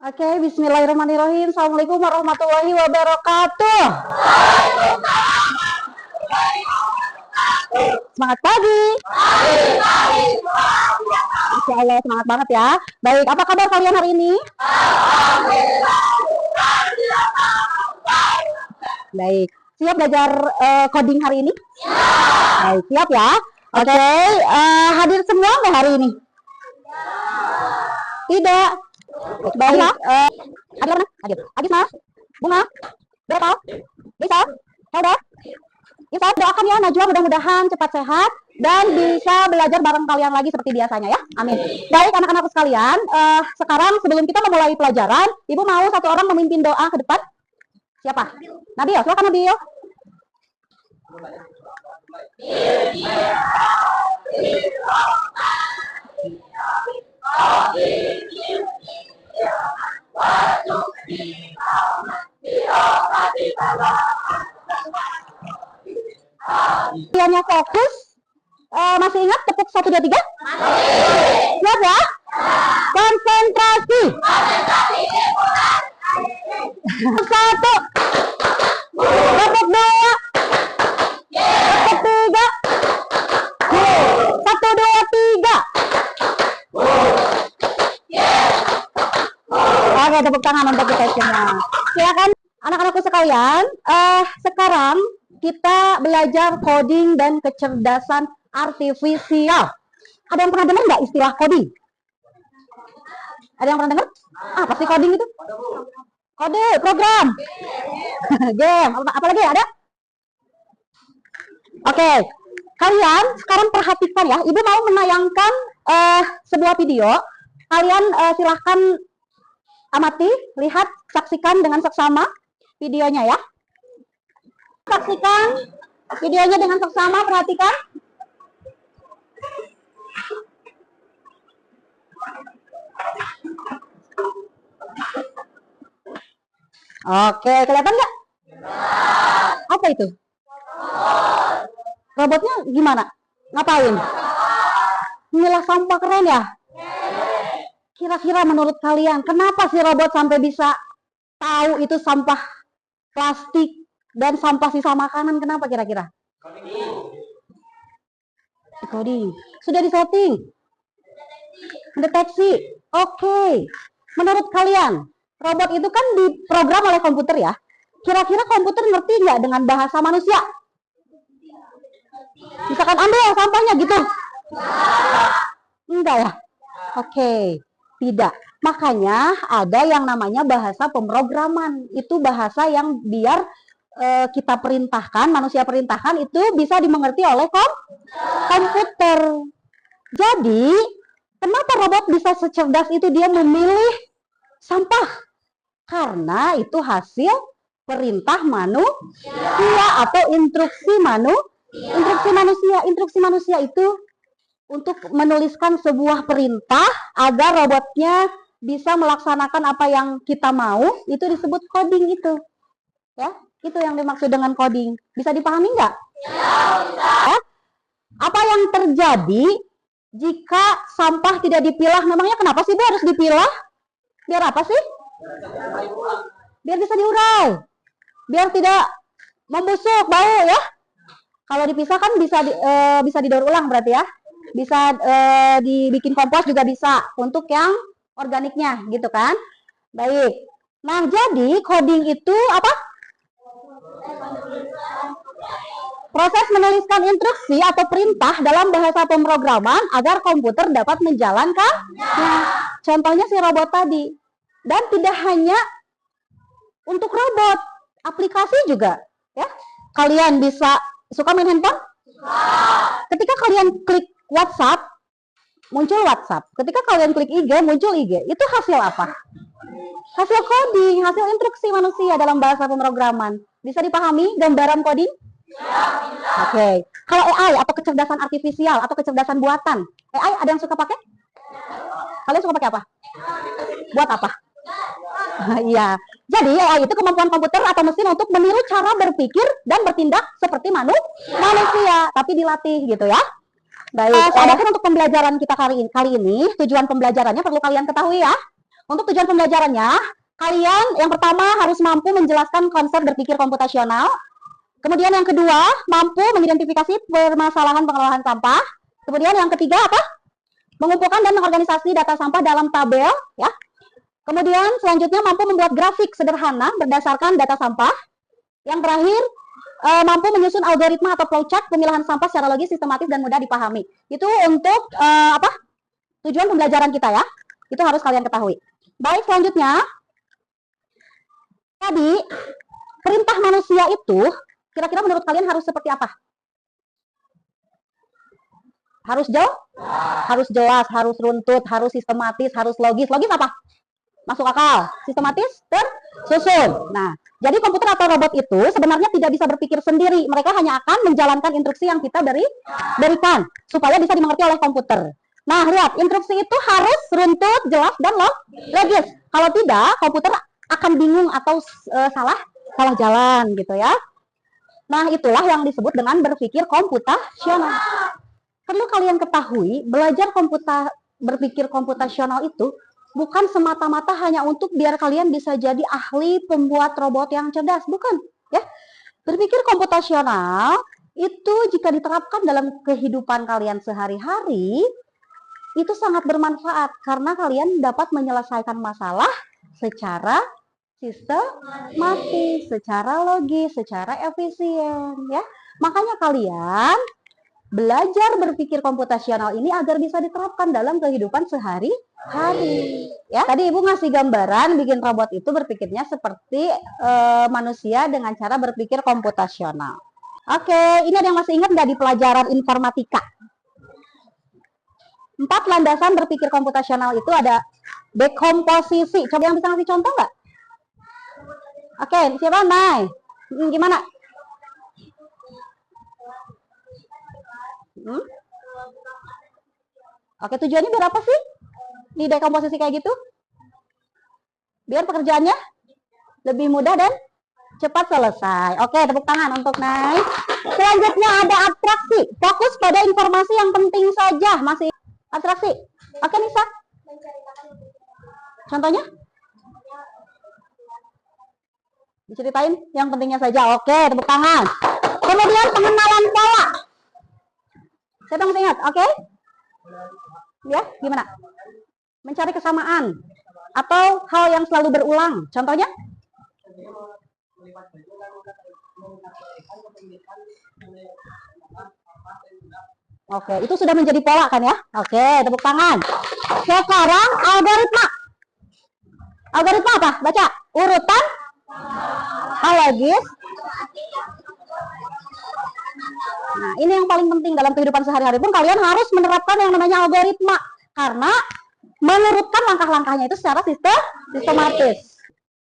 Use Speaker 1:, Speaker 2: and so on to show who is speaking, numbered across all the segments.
Speaker 1: Oke, bismillahirrahmanirrahim. Assalamualaikum warahmatullahi wabarakatuh. Semangat pagi. Insya Allah semangat banget ya. Baik, apa kabar kalian hari ini? Baik, siap belajar coding hari ini? Baik, siap ya. Oke, hadir semua nggak hari ini? Tidak. Baik, hadir mana? Hadir. Agisma, Bunga, Berapa, Bisa, Helda. Insya Allah doakan ya Najwa mudah-mudahan cepat sehat dan bisa belajar bareng kalian lagi seperti biasanya ya. Amin. Baik anak-anakku sekalian, sekarang sebelum kita memulai pelajaran, Ibu mau satu orang memimpin doa ke depan. Siapa? Nabil, silakan Nabil. Kaliannya fokus, masih ingat tepuk 1, 2, 3? Siap ya? Konsentrasi. Satu, tepuk 2, tepuk 3, 1, 2, 3. Oke, tepuk tangan untuk kita semua. Silakan anak-anakku sekalian, sekarang kita belajar coding dan kecerdasan artifisial. Ada yang pernah dengar nggak istilah coding? Ada yang pernah dengar? Apa sih coding itu? Kode, program, game, apalagi ada? Oke, kalian sekarang perhatikan ya. Ibu mau menayangkan sebuah video. Kalian silahkan amati, lihat, saksikan dengan seksama videonya ya. Saksikan videonya dengan seksama, perhatikan. Oke, kelihatan nggak? Apa itu? Robotnya gimana? Ngapain? Milah sampah, keren ya? Kira-kira menurut kalian, kenapa sih robot sampai bisa tahu itu sampah plastik dan sampah sisa makanan? Kenapa kira-kira? Coding. Sudah disetting? Mendeteksi. Oke. Menurut kalian, robot itu kan diprogram oleh komputer ya? Kira-kira komputer ngerti nggak dengan bahasa manusia? Misalkan ambil sampahnya gitu? Enggak ya? Oke. Tidak. Makanya ada yang namanya bahasa pemrograman. Itu bahasa yang biar kita perintahkan, manusia perintahkan itu bisa dimengerti oleh komputer. Jadi, kenapa robot bisa secerdas itu dia memilih sampah? Karena itu hasil perintah manusia atau instruksi manusia. Instruksi manusia itu untuk menuliskan sebuah perintah agar robotnya bisa melaksanakan apa yang kita mau, itu disebut coding itu. Ya, itu yang dimaksud dengan coding. Bisa dipahami nggak? Ya. Apa yang terjadi jika sampah tidak dipilah? Memangnya kenapa sih Bu harus dipilah? Biar apa sih? Biar bisa diurai. Biar tidak membusuk, bau ya. Kalau dipisah kan bisa didaur ulang berarti ya. Bisa dibikin kompos juga bisa untuk yang organiknya gitu kan. Baik. Nah, jadi coding itu apa? Proses menuliskan instruksi atau perintah dalam bahasa pemrograman agar komputer dapat menjalankan. Nah, contohnya si robot tadi. Dan tidak hanya untuk robot, aplikasi juga ya. Kalian bisa suka main handphone? Ketika kalian klik WhatsApp, muncul WhatsApp. Ketika kalian klik IG, muncul IG. Itu hasil apa? Hasil coding, hasil instruksi manusia dalam bahasa pemrograman. Bisa dipahami gambaran coding? Oke. Kalau AI atau kecerdasan artifisial atau kecerdasan buatan, AI ada yang suka pakai? Kalian suka pakai apa? Buat apa? Iya. Jadi AI itu kemampuan komputer atau mesin untuk meniru cara berpikir dan bertindak seperti manusia, tapi dilatih gitu ya. Baik, adapun untuk pembelajaran kita kali ini, tujuan pembelajarannya perlu kalian ketahui ya. Untuk tujuan pembelajarannya, kalian yang pertama harus mampu menjelaskan konsep berpikir komputasional. Kemudian yang kedua, mampu mengidentifikasi permasalahan pengelolaan sampah. Kemudian yang ketiga apa? Mengumpulkan dan mengorganisasi data sampah dalam tabel, ya. Kemudian selanjutnya mampu membuat grafik sederhana berdasarkan data sampah. Yang terakhir, mampu menyusun algoritma atau flowchart pemilahan sampah secara logis, sistematis, dan mudah dipahami. Itu untuk tujuan pembelajaran kita ya. Itu harus kalian ketahui. Baik, selanjutnya. Tadi, perintah manusia itu, kira-kira menurut kalian harus seperti apa? Harus harus jelas, harus runtut, harus sistematis, harus logis. Logis apa? Masuk akal. Sistematis, tersusun. Nah, jadi komputer atau robot itu sebenarnya tidak bisa berpikir sendiri. Mereka hanya akan menjalankan instruksi yang kita berikan supaya bisa dimengerti oleh komputer. Nah, lihat, instruksi itu harus runtut, jelas, dan logis. Kalau tidak, komputer akan bingung atau salah jalan gitu ya. Nah, itulah yang disebut dengan berpikir komputasional. Perlu kalian ketahui, belajar berpikir komputasional itu bukan semata-mata hanya untuk biar kalian bisa jadi ahli pembuat robot yang cerdas, bukan, ya. Berpikir komputasional itu jika diterapkan dalam kehidupan kalian sehari-hari, itu sangat bermanfaat karena kalian dapat menyelesaikan masalah secara sistematis, secara logis, secara efisien, ya. Makanya kalian belajar berpikir komputasional ini agar bisa diterapkan dalam kehidupan sehari-hari. Ya, tadi Ibu ngasih gambaran bikin robot itu berpikirnya seperti manusia dengan cara berpikir komputasional. Oke, ini ada yang masih ingat nggak di pelajaran informatika? 4 landasan berpikir komputasional itu ada dekomposisi. Coba yang bisa ngasih contoh nggak? Oke, siapa? Nay, gimana? Oke, tujuannya biar apa sih? Di dekomposisi kayak gitu? Biar pekerjaannya lebih mudah dan cepat selesai. Oke, tepuk tangan untuk Nay. Selanjutnya ada abstraksi. Fokus pada informasi yang penting saja. Masih abstraksi. Oke, Nisa. Contohnya? Diceritain yang pentingnya saja. Oke, tepuk tangan. Kemudian pengenalan pola. Saya masih ingat, oke? Ya, gimana? Mencari kesamaan atau hal yang selalu berulang. Contohnya? Oke, itu sudah menjadi pola kan ya? Oke, tepuk tangan. Sekarang algoritma. Algoritma apa? Baca. Urutan logis. Nah, ini yang paling penting dalam kehidupan sehari-hari pun kalian harus menerapkan yang namanya algoritma. Karena menurutkan langkah-langkahnya itu secara sistematis.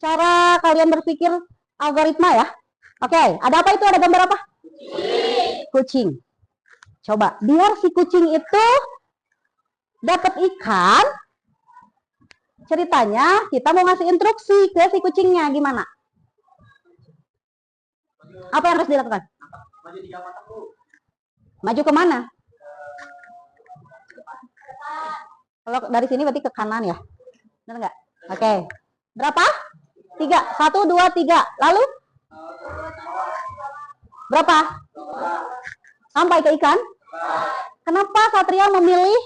Speaker 1: Cara kalian berpikir algoritma ya. Oke, ada apa itu? Ada gambar apa? Kucing. Coba, biar si kucing itu dapat ikan, ceritanya kita mau ngasih instruksi ke si kucingnya gimana? Apa yang harus dilakukan? Maju kemana? Kalau dari sini berarti ke kanan ya? Benar nggak? Oke. Berapa? 3. 1, 2, 3. Lalu? Berapa? Sampai ke ikan? Kenapa Satria memilih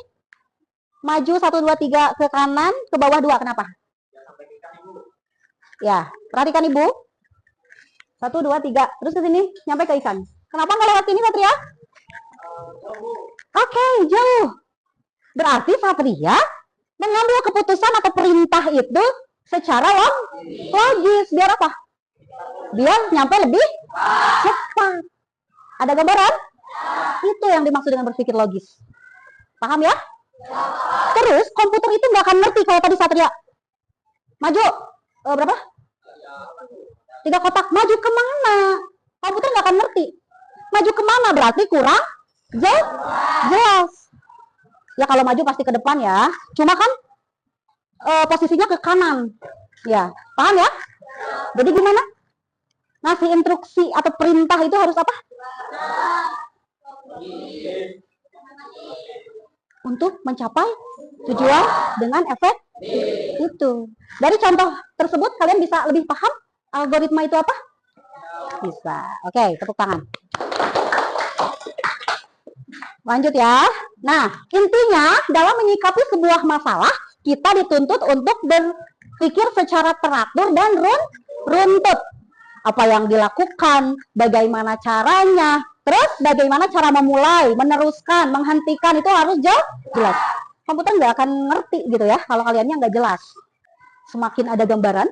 Speaker 1: maju 1, 2, 3 ke kanan, ke bawah 2? Kenapa? Ya, perhatikan Ibu. 1, 2, 3. Terus ke sini, nyampe ke ikan. Kenapa nggak lewat sini Satria? Oke, jauh. Berarti Satria mengambil keputusan atau perintah itu secara logis. Biar apa? Biar nyampe lebih cepat. Ada gambaran? Itu yang dimaksud dengan berpikir logis. Paham ya? Terus komputer itu nggak akan ngerti kalau tadi Satria maju berapa? 3 kotak. Maju kemana? Komputer nggak akan ngerti. Maju kemana? Berarti kurang jelas. Ya kalau maju pasti ke depan ya. Cuma kan posisinya ke kanan. Ya, paham ya? Jadi gimana? Ngasih instruksi atau perintah itu harus apa? Untuk mencapai tujuan dengan Itu. Dari contoh tersebut kalian bisa lebih paham algoritma itu apa? Bisa. Oke, tepuk tangan. Lanjut ya. Nah, intinya dalam menyikapi sebuah masalah, kita dituntut untuk berpikir secara teratur dan runtut. Apa yang dilakukan, bagaimana caranya, terus bagaimana cara memulai, meneruskan, menghentikan, itu harus jelas. Komputer nggak akan ngerti gitu ya kalau kaliannya nggak jelas. Semakin ada gambaran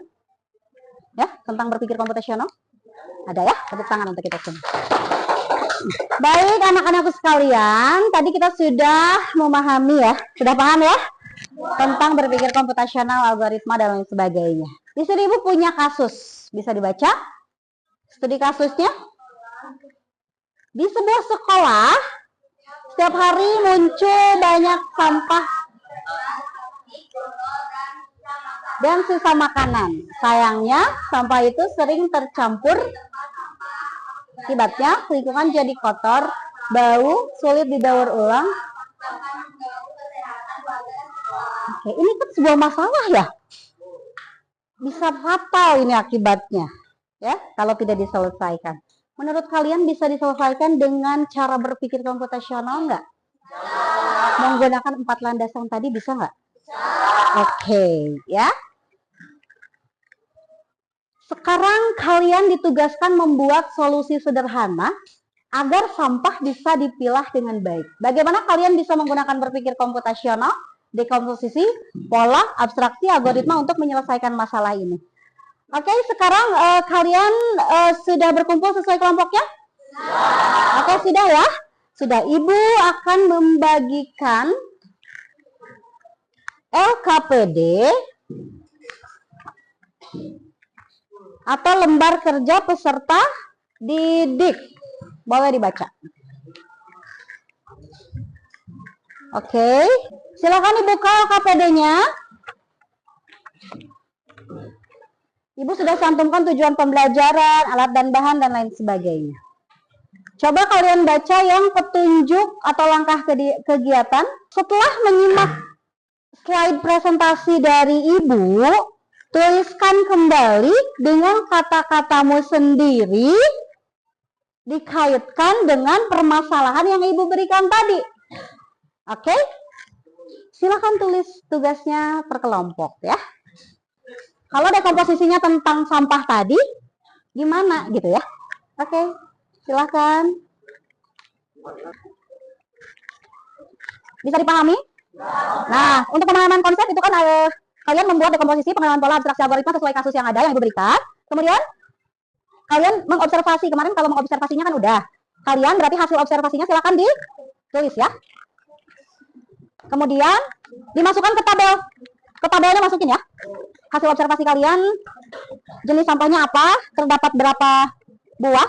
Speaker 1: ya tentang berpikir komputasional, ada ya, tepuk tangan untuk kita semua. Baik anak-anakku sekalian, tadi kita sudah memahami ya, sudah paham ya tentang berpikir komputasional, algoritma dan lain sebagainya. Di sini Ibu punya kasus, bisa dibaca studi kasusnya. Di sebuah sekolah setiap hari muncul banyak sampah dan sisa makanan. Sayangnya sampah itu sering tercampur. Akibatnya lingkungan jadi kotor, bau, sulit didaur ulang. Oke, ini kan sebuah masalah ya. Bisa fatal ini akibatnya. Ya, kalau tidak diselesaikan. Menurut kalian bisa diselesaikan dengan cara berpikir komputasional nggak? Menggunakan 4 landasan tadi bisa nggak? Oke, ya. Sekarang kalian ditugaskan membuat solusi sederhana agar sampah bisa dipilah dengan baik. Bagaimana kalian bisa menggunakan berpikir komputasional, dekomposisi, pola, abstraksi, algoritma untuk menyelesaikan masalah ini? Oke, sekarang kalian sudah berkumpul sesuai kelompoknya? Oke, sudah ya? Sudah. Ibu akan membagikan LKPD atau lembar kerja peserta didik. Boleh dibaca. Oke, silakan dibuka LKPD-nya. Ibu sudah cantumkan tujuan pembelajaran, alat dan bahan, dan lain sebagainya. Coba kalian baca yang petunjuk atau langkah kegiatan. Setelah menyimak slide presentasi dari Ibu, tuliskan kembali dengan kata-katamu sendiri, dikaitkan dengan permasalahan yang Ibu berikan tadi. Oke? Silakan tulis tugasnya per kelompok ya. Kalau dekomposisinya tentang sampah tadi, gimana gitu ya? Oke, silakan. Bisa dipahami? Nah, untuk pemahaman konsep itu kan kalian membuat dekomposisi, pengenalan pola, abstraksi, algoritma sesuai kasus yang ada yang diberikan. Kemudian kalian mengobservasi. Kemarin kalau mengobservasinya kan udah. Kalian berarti hasil observasinya silakan ditulis ya. Kemudian dimasukkan ke tabel. Ke tabelnya masukin ya. Hasil observasi kalian, jenis sampahnya apa, terdapat berapa buah,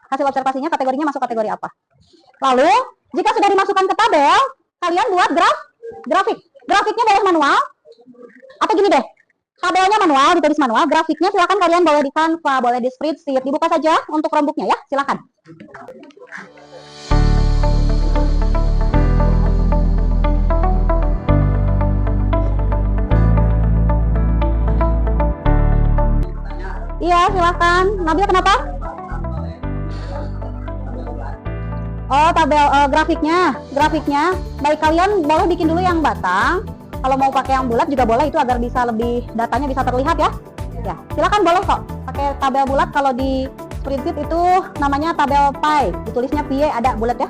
Speaker 1: hasil observasinya, kategorinya masuk kategori apa. Lalu, jika sudah dimasukkan ke tabel, kalian buat grafik. Grafiknya boleh manual, atau gini deh, tabelnya manual, ditulis manual, grafiknya silakan kalian boleh di Canva, boleh di spreadsheet, dibuka saja untuk rembuknya ya, silakan. Iya, silakan. Nabil kenapa? Oh, tabel grafiknya. Baik, kalian boleh bikin dulu yang batang. Kalau mau pakai yang bulat juga boleh, itu agar bisa lebih datanya bisa terlihat ya. Ya, silakan boleh kok. Pakai tabel bulat, kalau di spreadsheet itu namanya tabel pie. Ditulisnya pie ada bulat ya.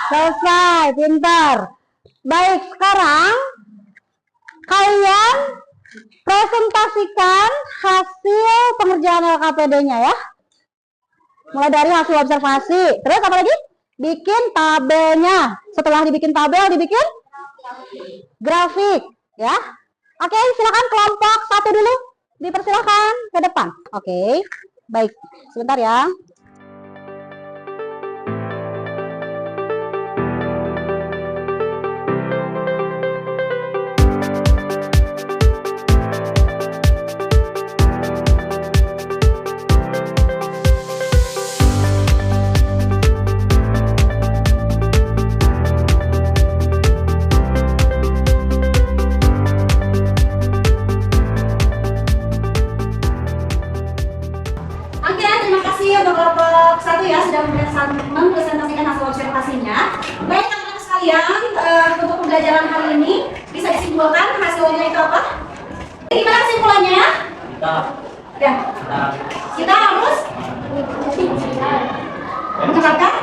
Speaker 1: Selesai, pintar. Baik, sekarang kalian presentasikan hasil pengerjaan LKPD-nya ya. Mulai dari hasil observasi. Terus apa lagi? Bikin tabelnya. Setelah dibikin tabel, dibikin grafik ya. Oke, silakan kelompok 1 dulu. Dipersilakan ke depan. Oke. Baik, sebentar ya.
Speaker 2: mempresentasikan hasil observasinya. Baik teman-teman sekalian, untuk pembelajaran hari ini bisa disimpulkan hasilnya itu apa? Gimana kesimpulannya? Ya, kita harus menerapkan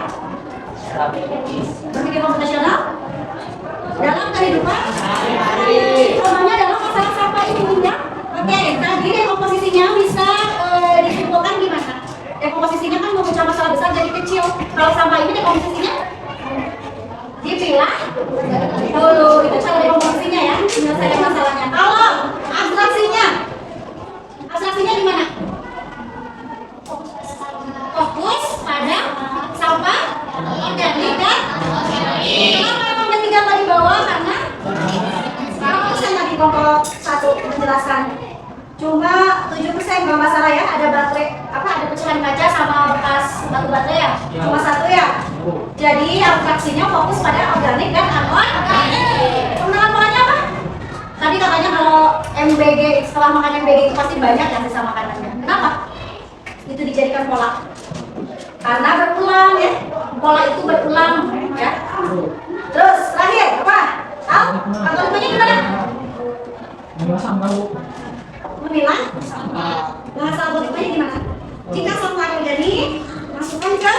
Speaker 2: berpikir komputasional dalam kehidupan contohnya dalam masalah sampah ini ya. Oke, tadi dekomposisinya bisa disimpulkan gimana? Dekomposisinya kan memecah masalah besar jadi kecil. Kalau sampah ini dekomposisinya dipilah dulu, itu cara dekomposisinya ya, menyelesaikan masalahnya. Kalau abstraksinya gimana? Fokus pada sampah organik dan kenapa memang ketiga tadi bawah? Karena saya tadi kelompok 1 menjelaskan cuma 7% kalau nggak salah ya, ada baterai ada pecahan kaca sama bekas batu baterai ya, cuma 1 ya. Jadi abstraksinya fokus pada organik dan anorganik. Kemenangan polanya apa? Tadi katanya kalau MBG setelah makan MBG itu pasti banyak yang sisa makanannya. Kenapa? Itu dijadikan pola. Karena berulang ya, pola itu berulang ya. Terus terakhir apa? Tahu? Algoritmanya gimana? Memilah. Bahasa algoritmanya gimana? Jika sampah organik masukkan ke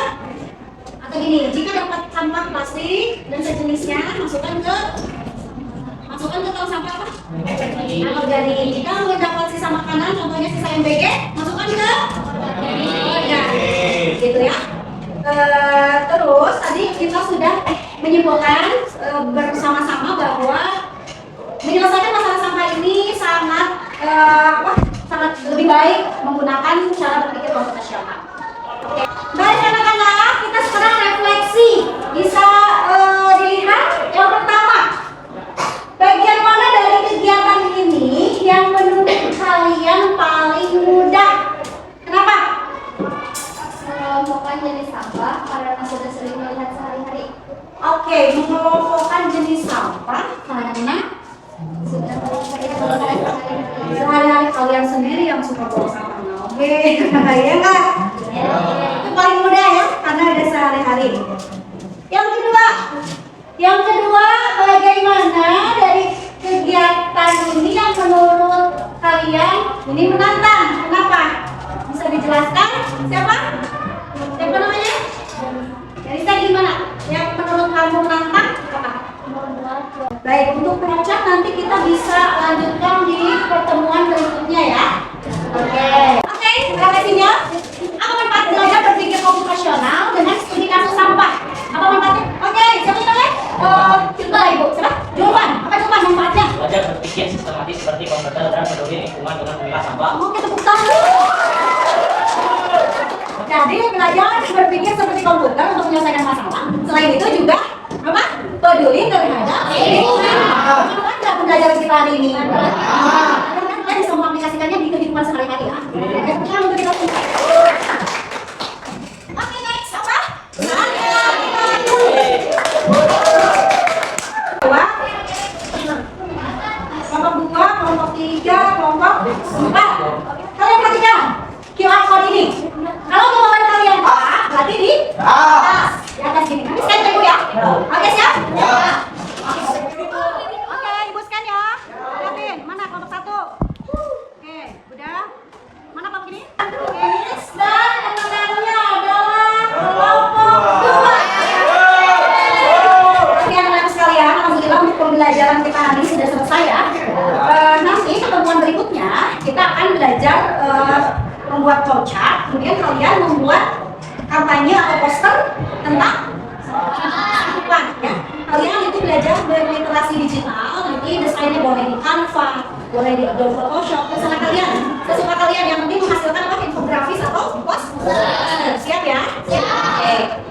Speaker 2: atau gini, jika dapat sampah plastik dan sejenisnya masukkan ke tong sampah apa? Anorganik. Jika mendapat sisa makanan, contohnya sisa MBG, masukkan ke gitu ya. Terus tadi kita sudah menyimpulkan bersama-sama bahwa menyelesaikan masalah sampah ini sangat lebih baik menggunakan cara berpikir komputasional. Oke. Baik anak-anak, kita sekarang refleksi. Bisa dilihat yang pertama, bagian mana dari kegiatan ini yang menurut kalian paling mudah? Kenapa? Mengelompokkan jenis sampah karena sudah sering melihat sehari-hari. Oke, mengelompokkan jenis sampah karena sudah melihat sehari-hari kalian sendiri yang suka bawa sampah. Oke, ya nggak? Itu paling mudah ya, karena ada sehari-hari. Yang kedua, bagaimana dari kegiatan ini yang menurut kalian ini menantang? Kenapa? Bisa dijelaskan? Siapa namanya? Yarisa gimana? Yang menurut kamu menantang apa? Baik, untuk project nanti kita bisa lanjutkan di pertemuan berikutnya ya. Oke, refleksinya. Apa manfaat belajar berpikir komputasional dengan studi kasus sampah? Apa manfaatnya? Oke, siapa namanya? Coba Ibu, siapa? Jawaban. Apa jawaban manfaatnya?
Speaker 3: Belajar berpikir sistematis seperti komputer dan peduli lingkungan dengan memilah sampah.
Speaker 2: Oke, tepuk tangan. Jadi belajar berpikir seperti komputer untuk menyelesaikan masalah. Selain itu juga apa? Peduli terhadap lingkungan. Bagaimana pembelajaran kita hari ini? Karena kalian bisa mengaplikasikannya di kehidupan sehari-hari ya. Sekarang untuk kita oke, next apa? Kelompok 2, kelompok 3, kelompok 4. Kalian perhatikan QR code ini. Kalau jawaban kalian A, berarti di atas. Di atas sini. Nanti scan ya, Bu ya. Oke, siap? Ya. Oke, Ibu scan ya. Lihatin, mana kelompok 1? Oke, udah. Mana kelompok ini? Next, dan kemenangannya adalah kelompok 2. Oke, anak-anak sekalian, alhamdulillah untuk pembelajaran kita hari ini sudah selesai ya. Nanti pertemuan berikutnya kita akan belajar membuat flowchart, kemudian kalian membuat kampanye atau poster tentang sampah ya. Kalian itu belajar berliterasi digital, nanti desainnya boleh di Canva, boleh di Adobe Photoshop, terserah kalian, sesuka kalian, yang penting menghasilkan apa? Infografis atau poster. Siap ya? Siap.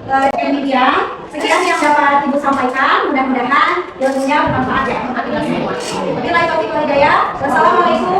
Speaker 2: Oke, demikian sekian yang dapat Ibu sampaikan, mudah-mudahan ilmunya bermanfaat ya untuk kita semua. Wabillahi taufiq wal hidayah. Wassalamualaikum.